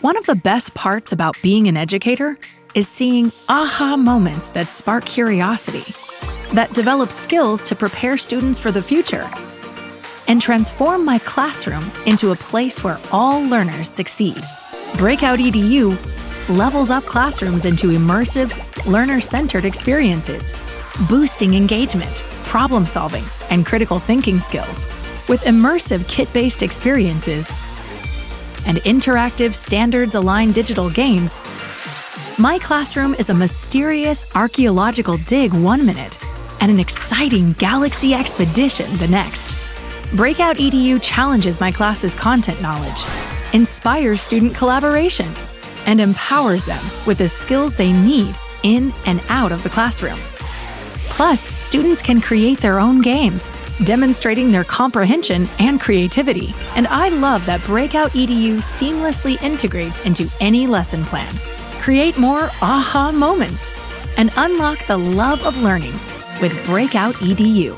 One of the best parts about being an educator is seeing aha moments that spark curiosity, that develop skills to prepare students for the future, and transform my classroom into a place where all learners succeed. Breakout EDU levels up classrooms into immersive, learner-centered experiences, boosting engagement, problem-solving, and critical thinking skills. With immersive kit-based experiences and interactive, standards-aligned digital games, my classroom is a mysterious archaeological dig 1 minute and an exciting galaxy expedition the next. Breakout EDU challenges my class's content knowledge, inspires student collaboration, and empowers them with the skills they need in and out of the classroom. Plus, students can create their own games, demonstrating their comprehension and creativity. And I love that Breakout EDU seamlessly integrates into any lesson plan. Create more aha moments and unlock the love of learning with Breakout EDU.